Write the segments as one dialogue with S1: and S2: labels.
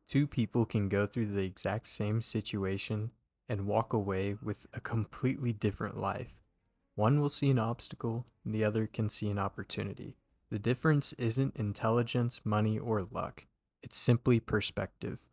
S1: Two people can go through the exact same situation and walk away with a completely different life. One will see an obstacle, and the other can see an opportunity. The difference isn't intelligence, money, or luck. It's simply perspective.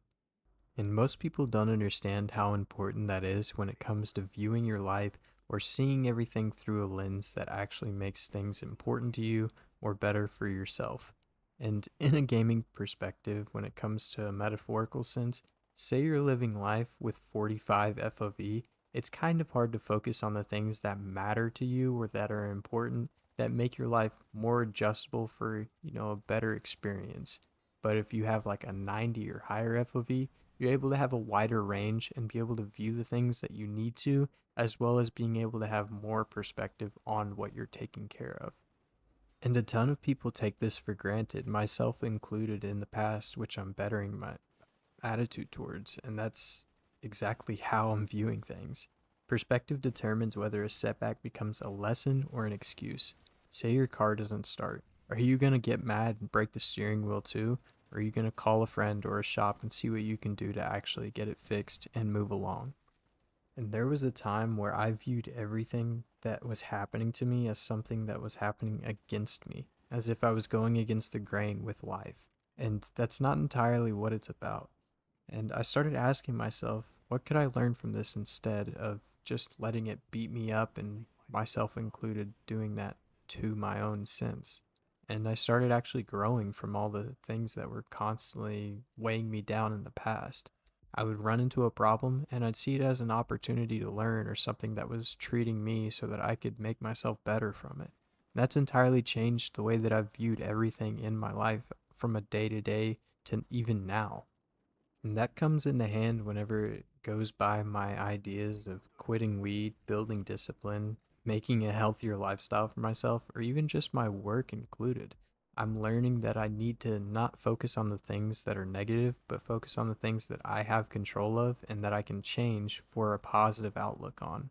S1: And most people don't understand how important that is when it comes to viewing your life or seeing everything through a lens that actually makes things important to you or better for yourself. And in a gaming perspective, when it comes to a metaphorical sense, say you're living life with 45 FOV, it's kind of hard to focus on the things that matter to you or that are important that make your life more adjustable for, a better experience. But if you have like a 90 or higher FOV, you're able to have a wider range and be able to view the things that you need to, as well as being able to have more perspective on what you're taking care of. And a ton of people take this for granted, myself included in the past, which I'm bettering my attitude towards, and that's exactly how I'm viewing things. Perspective determines whether a setback becomes a lesson or an excuse. Say your car doesn't start. Are you going to get mad and break the steering wheel too? Or are you going to call a friend or a shop and see what you can do to actually get it fixed and move along? And there was a time where I viewed everything that was happening to me as something that was happening against me, as if I was going against the grain with life. And that's not entirely what it's about. And I started asking myself, what could I learn from this instead of just letting it beat me up and myself included doing that to my own sense? And I started actually growing from all the things that were constantly weighing me down in the past. I would run into a problem and I'd see it as an opportunity to learn or something that was treating me so that I could make myself better from it. And that's entirely changed the way that I've viewed everything in my life from a day to day to even now. And that comes into hand whenever it goes by my ideas of quitting weed, building discipline, making a healthier lifestyle for myself, or even just my work included. I'm learning that I need to not focus on the things that are negative, but focus on the things that I have control of and that I can change for a positive outlook on.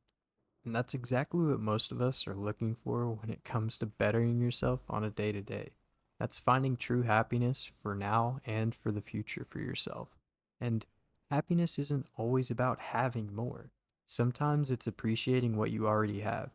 S1: And that's exactly what most of us are looking for when it comes to bettering yourself on a day to day. That's finding true happiness for now and for the future for yourself. And happiness isn't always about having more. Sometimes it's appreciating what you already have.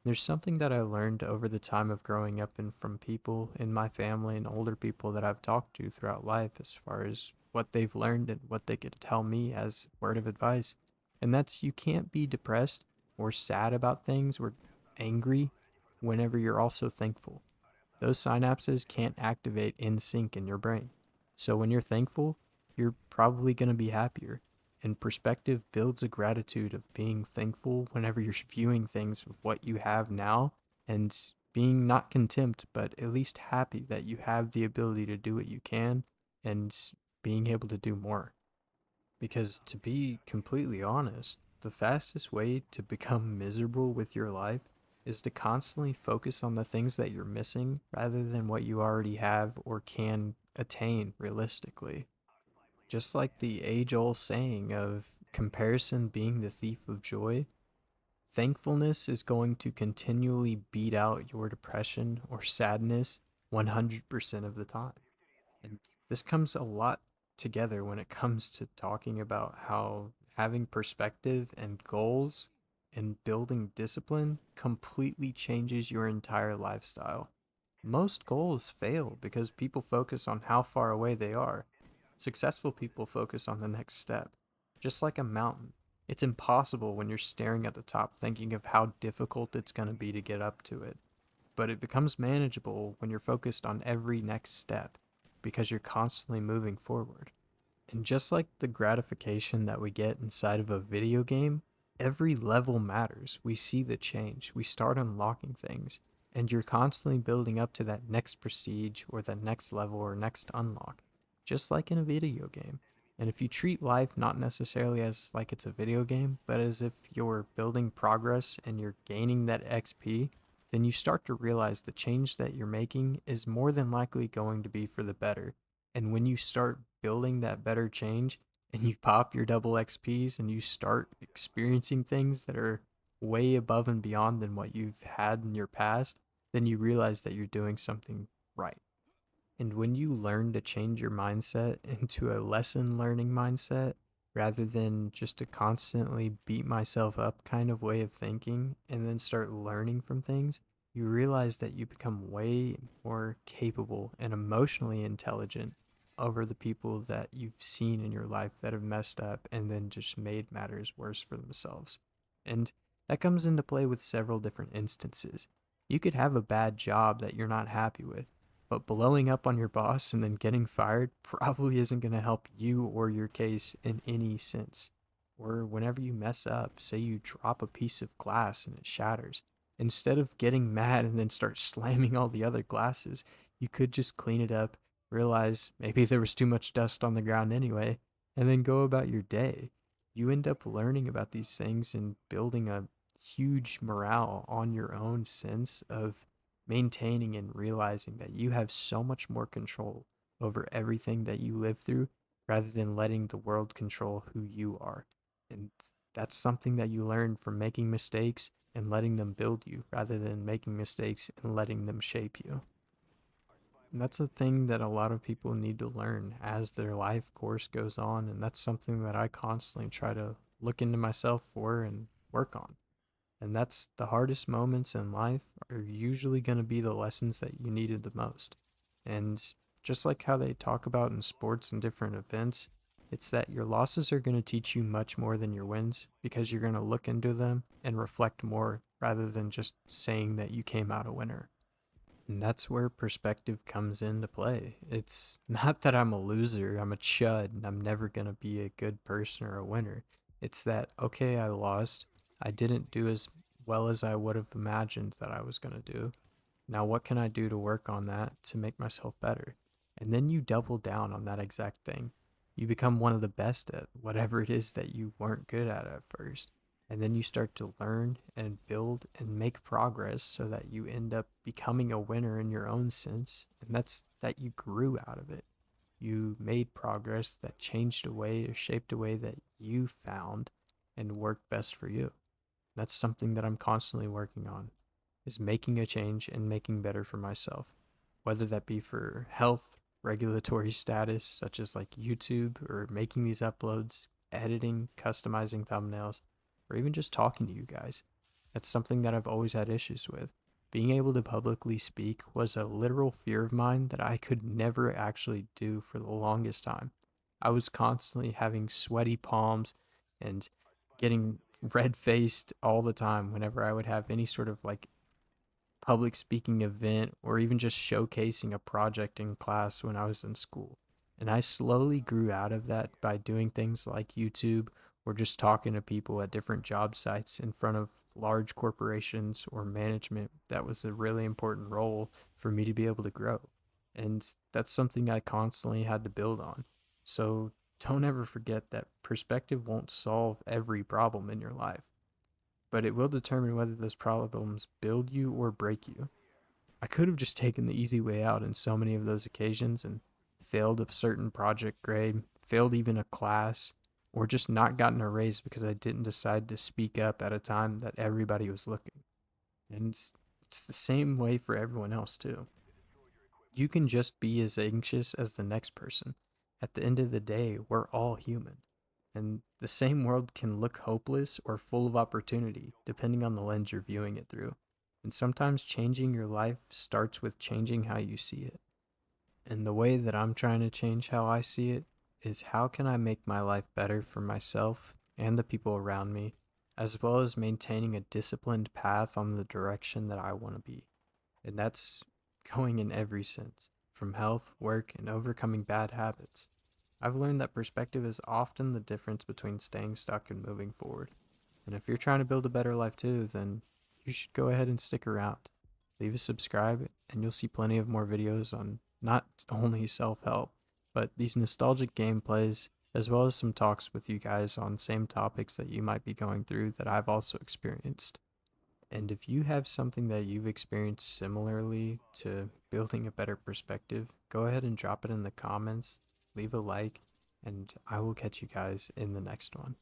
S1: There's something that I learned over the time of growing up and from people in my family and older people that I've talked to throughout life as far as what they've learned and what they could tell me as word of advice. And that's you can't be depressed or sad about things or angry whenever you're also thankful. Those synapses can't activate in sync in your brain. So when you're thankful, you're probably going to be happier. And perspective builds a gratitude of being thankful whenever you're viewing things of what you have now and being not contempt, but at least happy that you have the ability to do what you can and being able to do more. Because to be completely honest, the fastest way to become miserable with your life is to constantly focus on the things that you're missing rather than what you already have or can attain realistically. Just like the age old saying of comparison being the thief of joy, thankfulness is going to continually beat out your depression or sadness 100% of the time. And this comes a lot together when it comes to talking about how having perspective and goals and building discipline completely changes your entire lifestyle. Most goals fail because people focus on how far away they are. Successful people focus on the next step. Just like a mountain, it's impossible when you're staring at the top thinking of how difficult it's going to be to get up to it, but it becomes manageable when you're focused on every next step because you're constantly moving forward. And just like the gratification that we get inside of a video game, every level matters. We see the change, we start unlocking things, and you're constantly building up to that next prestige or that next level or next unlock, just like in a video game. And if you treat life not necessarily as like it's a video game, but as if you're building progress and you're gaining that XP, then you start to realize the change that you're making is more than likely going to be for the better. And when you start building that better change and you pop your double XPs and you start experiencing things that are way above and beyond than what you've had in your past, then you realize that you're doing something right. And when you learn to change your mindset into a lesson learning mindset rather than just a constantly beat myself up kind of way of thinking and then start learning from things, you realize that you become way more capable and emotionally intelligent over the people that you've seen in your life that have messed up and then just made matters worse for themselves. And that comes into play with several different instances. You could have a bad job that you're not happy with, but blowing up on your boss and then getting fired probably isn't going to help you or your case in any sense. Or whenever you mess up, say you drop a piece of glass and it shatters, instead of getting mad and then start slamming all the other glasses, you could just clean it up, realize maybe there was too much dust on the ground anyway, and then go about your day. You end up learning about these things and building a huge morale on your own sense of maintaining and realizing that you have so much more control over everything that you live through rather than letting the world control who you are. And that's something that you learn from making mistakes and letting them build you rather than making mistakes and letting them shape you. And that's a thing that a lot of people need to learn as their life course goes on. And that's something that I constantly try to look into myself for and work on. And that's the hardest moments in life are usually going to be the lessons that you needed the most. And just like how they talk about in sports and different events, it's that your losses are going to teach you much more than your wins because you're going to look into them and reflect more rather than just saying that you came out a winner. And that's where perspective comes into play. It's not that I'm a loser, I'm a chud, and I'm never going to be a good person or a winner. It's that, okay, I lost. I didn't do as well as I would have imagined that I was going to do. Now, what can I do to work on that to make myself better? And then you double down on that exact thing. You become one of the best at whatever it is that you weren't good at first. And then you start to learn and build and make progress so that you end up becoming a winner in your own sense. And that's that you grew out of it. You made progress that changed a way or shaped a way that you found and worked best for you. That's something that I'm constantly working on is making a change and making better for myself, whether that be for health, regulatory status, such as like YouTube or making these uploads, editing, customizing thumbnails, or even just talking to you guys. That's something that I've always had issues with. Being able to publicly speak was a literal fear of mine that I could never actually do for the longest time. I was constantly having sweaty palms and getting red faced all the time whenever I would have any sort of like public speaking event or even just showcasing a project in class when I was in school. And I slowly grew out of that by doing things like YouTube or just talking to people at different job sites in front of large corporations or management. That was a really important role for me to be able to grow. And that's something I constantly had to build on. So don't ever forget that perspective won't solve every problem in your life, but it will determine whether those problems build you or break you. I could have just taken the easy way out in so many of those occasions and failed a certain project grade, failed even a class, or just not gotten a raise because I didn't decide to speak up at a time that everybody was looking. And it's the same way for everyone else, too. You can just be as anxious as the next person. At the end of the day, we're all human. And the same world can look hopeless or full of opportunity, depending on the lens you're viewing it through. And sometimes changing your life starts with changing how you see it. And the way that I'm trying to change how I see it is how can I make my life better for myself and the people around me, as well as maintaining a disciplined path on the direction that I want to be. And that's going in every sense, from health, work, and overcoming bad habits. I've learned that perspective is often the difference between staying stuck and moving forward. And if you're trying to build a better life too, then you should go ahead and stick around. Leave a subscribe, and you'll see plenty of more videos on not only self help, but these nostalgic gameplays, as well as some talks with you guys on same topics that you might be going through that I've also experienced. And if you have something that you've experienced similarly to building a better perspective, go ahead and drop it in the comments, leave a like, and I will catch you guys in the next one.